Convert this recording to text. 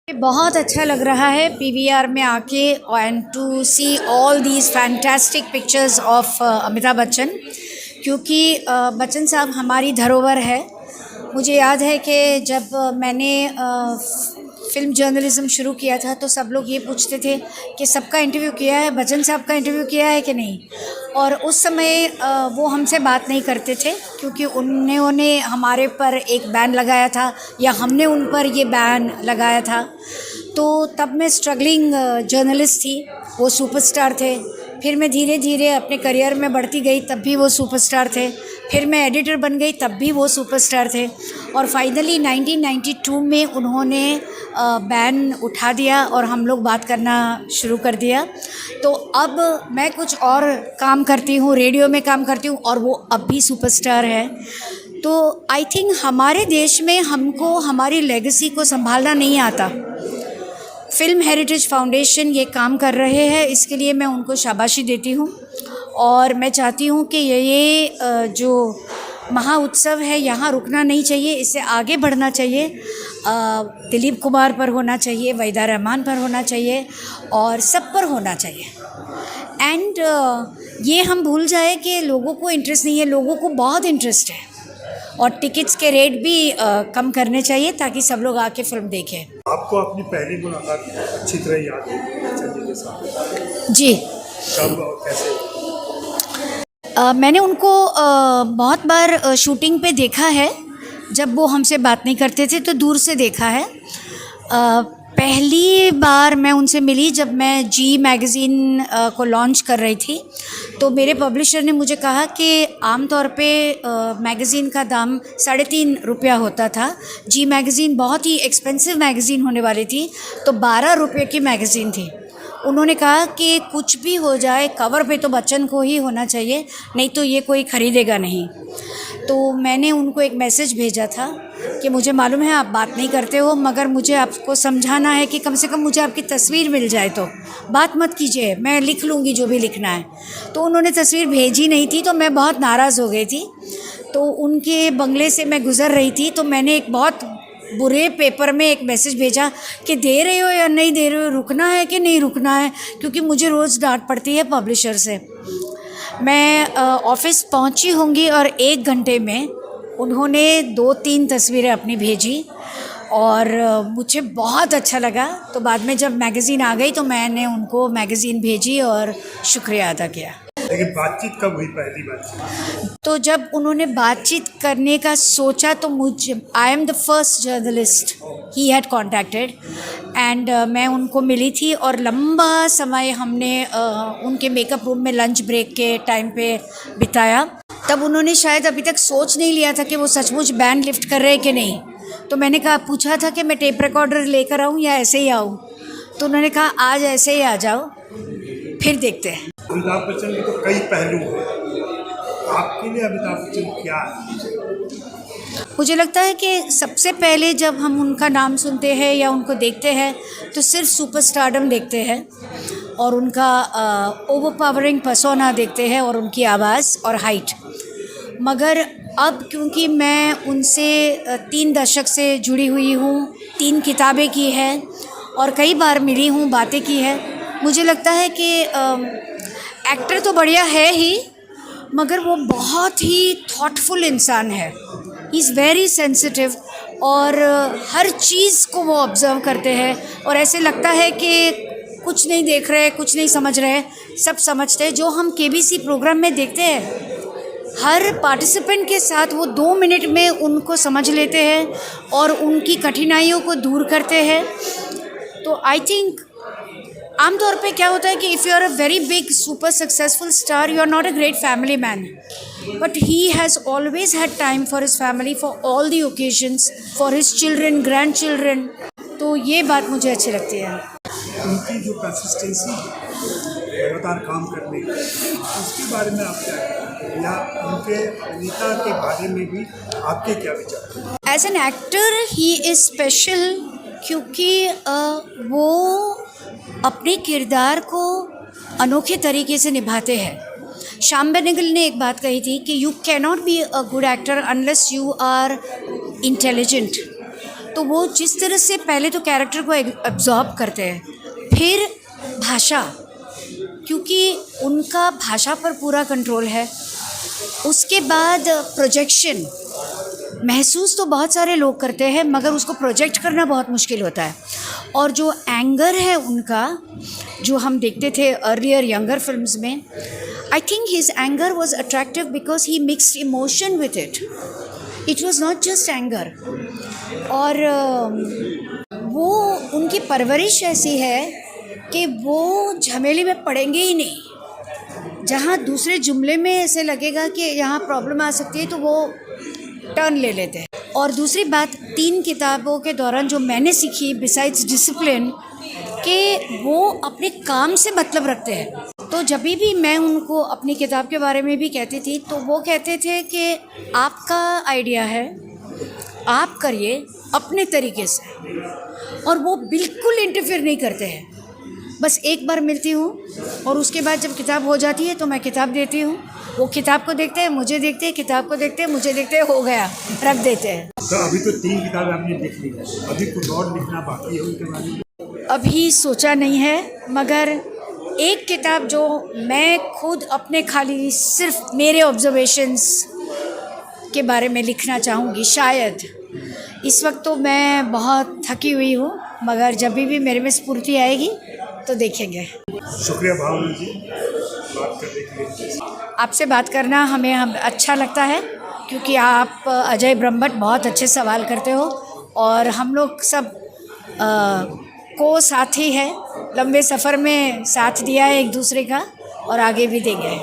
बहुत अच्छा लग रहा है पीवीआर में आके and to see all these fantastic pictures of Amitabh Bachchan, क्योंकि बच्चन साहब हमारी धरोहर है। मुझे याद है कि जब मैंने फ़िल्म जर्नलिज़्म शुरू किया था तो सब लोग ये पूछते थे कि सबका इंटरव्यू किया है, बच्चन साहब का इंटरव्यू किया है कि नहीं। और उस समय वो हमसे बात नहीं करते थे क्योंकि उन्होंने हमारे पर एक बैन लगाया था या हमने उन पर ये बैन लगाया था। तो तब मैं स्ट्रगलिंग जर्नलिस्ट थी, वो सुपरस्टार थे। फिर मैं धीरे धीरे अपने करियर में बढ़ती गई, तब भी वो सुपरस्टार थे। फिर मैं एडिटर बन गई, तब भी वो सुपरस्टार थे। और फाइनली 1992 में उन्होंने बैन उठा दिया और हम लोग बात करना शुरू कर दिया। तो अब मैं कुछ और काम करती हूँ, रेडियो में काम करती हूँ और वो अब भी सुपरस्टार है। तो आई थिंक हमारे देश में हमको हमारी लेगेसी को संभालना नहीं आता। फ़िल्म हेरिटेज फाउंडेशन ये काम कर रहे हैं, इसके लिए मैं उनको शाबाशी देती हूँ। और मैं चाहती हूँ कि ये जो महा उत्सव है यहाँ रुकना नहीं चाहिए, इससे आगे बढ़ना चाहिए। दिलीप कुमार पर होना चाहिए, वहीदा रहमान पर होना चाहिए और सब पर होना चाहिए। एंड ये हम भूल जाए कि लोगों को इंटरेस्ट नहीं है, लोगों को बहुत इंटरेस्ट है। और टिकट्स के रेट भी कम करने चाहिए ताकि सब लोग आके फिल्म देखें। आपको अपनी पहली मुलाकात अच्छी तरह याद है बच्चन जी के साथ? जी, कब और कैसे? मैंने उनको बहुत बार शूटिंग पे देखा है। जब वो हमसे बात नहीं करते थे तो दूर से देखा है। पहली बार मैं उनसे मिली जब मैं जी मैगज़ीन को लॉन्च कर रही थी। तो मेरे पब्लिशर ने मुझे कहा कि आमतौर पे मैगज़ीन का दाम 3.5 रुपया होता था। जी मैगज़ीन बहुत ही एक्सपेंसिव मैगज़ीन होने वाली थी, तो 12 रुपये की मैगज़ीन थी। उन्होंने कहा कि कुछ भी हो जाए कवर पे तो बच्चन को ही होना चाहिए, नहीं तो ये कोई ख़रीदेगा नहीं। तो मैंने उनको एक मैसेज भेजा था कि मुझे मालूम है आप बात नहीं करते हो, मगर मुझे आपको समझाना है कि कम से कम मुझे आपकी तस्वीर मिल जाए, तो बात मत कीजिए, मैं लिख लूँगी जो भी लिखना है। तो उन्होंने तस्वीर भेजी नहीं थी, तो मैं बहुत नाराज़ हो गई थी। तो उनके बंगले से मैं गुज़र रही थी तो मैंने एक बहुत बुरे पेपर में एक मैसेज भेजा कि दे रहे हो या नहीं दे रहे हो, रुकना है कि नहीं रुकना है, क्योंकि मुझे रोज़ डांट पड़ती है पब्लिशर से। मैं ऑफ़िस पहुंची होंगी और 1 घंटे में उन्होंने 2-3 तस्वीरें अपनी भेजी और मुझे बहुत अच्छा लगा। तो बाद में जब मैगज़ीन आ गई तो मैंने उनको मैगज़ीन भेजी और शुक्रिया अदा किया। लेकिन बातचीत कब हुई पहली बार? तो जब उन्होंने बातचीत करने का सोचा तो मुझे I am the first journalist he had contacted and मैं उनको मिली थी और लंबा समय हमने उनके मेकअप रूम में लंच ब्रेक के टाइम पे बिताया। तब उन्होंने शायद अभी तक सोच नहीं लिया था कि वो सचमुच बैन लिफ्ट कर रहे हैं कि नहीं। तो मैंने कहा, पूछा था कि मैं टेप रिकॉर्डर लेकर आऊँ या ऐसे ही आऊँ। तो उन्होंने कहा आज ऐसे ही आ जाओ, फिर देखते हैं। अमिताभ बच्चन के तो कई पहलू हैं, आपके लिए अमिताभ बच्चन क्या है? मुझे लगता है कि सबसे पहले जब हम उनका नाम सुनते हैं या उनको देखते हैं तो सिर्फ सुपरस्टारडम देखते हैं और उनका ओवरपावरिंग पर्सोना देखते हैं और उनकी आवाज़ और हाइट। मगर अब क्योंकि मैं उनसे 3 दशक से जुड़ी हुई हूँ, 3 किताबें की हैं और कई बार मिली हूँ, बातें की है, मुझे लगता है कि एक्टर तो बढ़िया है ही, मगर वो बहुत ही थॉटफुल इंसान है। ही इज़ वेरी सेंसिटिव और हर चीज़ को वो ऑब्ज़र्व करते हैं और ऐसे लगता है कि कुछ नहीं देख रहे, कुछ नहीं समझ रहे, सब समझते हैं। जो हम केबीसी प्रोग्राम में देखते हैं, हर पार्टिसिपेंट के साथ वो 2 मिनट में उनको समझ लेते हैं और उनकी कठिनाइयों को दूर करते हैं। तो आई थिंक आमतौर पे क्या होता है कि if you are a very big super successful star, you are not a great family man, but he has always had time for his family, for all the occasions, for his children, grand children. तो ये बात मुझे अच्छी लगती है। उनकी जो consistency है लगातार काम करने की, उसके बारे में आप क्या कहेंगे, या उनके नेता के बारे में भी आपके क्या विचार? As an actor he is special क्योंकि वो अपने किरदार को अनोखे तरीके से निभाते हैं। श्याम बेनेगल ने एक बात कही थी कि you can not be a good actor unless you are intelligent. तो वो जिस तरह से पहले तो कैरेक्टर को एब्जॉर्ब करते हैं, फिर भाषा, क्योंकि उनका भाषा पर पूरा कंट्रोल है। उसके बाद प्रोजेक्शन, महसूस तो बहुत सारे लोग करते हैं मगर उसको प्रोजेक्ट करना बहुत मुश्किल होता है। और जो एंगर है उनका, जो हम देखते थे अर्लियर यंगर फिल्म्स में, I think his anger was attractive because he mixed emotion with it. It was not just anger. और वो उनकी परवरिश ऐसी है कि वो झमेले में पड़ेंगे ही नहीं। जहाँ दूसरे जुमले में ऐसे लगेगा कि यहाँ प्रॉब्लम आ सकती है तो वो टर्न ले लेते हैं। और दूसरी बात, 3 किताबों के दौरान जो मैंने सीखी बिसाइड्स डिसिप्लिन, कि वो अपने काम से मतलब रखते हैं। तो जब भी मैं उनको अपनी किताब के बारे में भी कहती थी तो वो कहते थे कि आपका आइडिया है, आप करिए अपने तरीके से। और वो बिल्कुल इंटरफेयर नहीं करते हैं। बस एक बार मिलती हूँ और उसके बाद जब किताब हो जाती है तो मैं किताब देती हूँ, वो किताब को देखते हैं, मुझे देखते हैं, किताब को देखते हैं, मुझे देखते हैं, हो गया, रख देते हैं। तो अभी तो 3 किताबें आपने लिख ली, अभी कुछ और लिखना बाकी है उनके बारे में? अभी सोचा नहीं है, मगर एक किताब जो मैं खुद अपने खाली सिर्फ मेरे ऑब्जर्वेशंस के बारे में लिखना चाहूँगी शायद। इस वक्त तो मैं बहुत थकी हुई हूँ, मगर जब भी मेरे में स्फूर्ति आएगी तो देखेंगे। शुक्रिया भावना जी, बात करने के लिए। आपसे बात करना हमें अच्छा लगता है, क्योंकि आप अजय ब्रह्मभट्ट बहुत अच्छे सवाल करते हो और हम लोग सब को साथी है, लंबे सफ़र में साथ दिया है एक दूसरे का और आगे भी देंगे।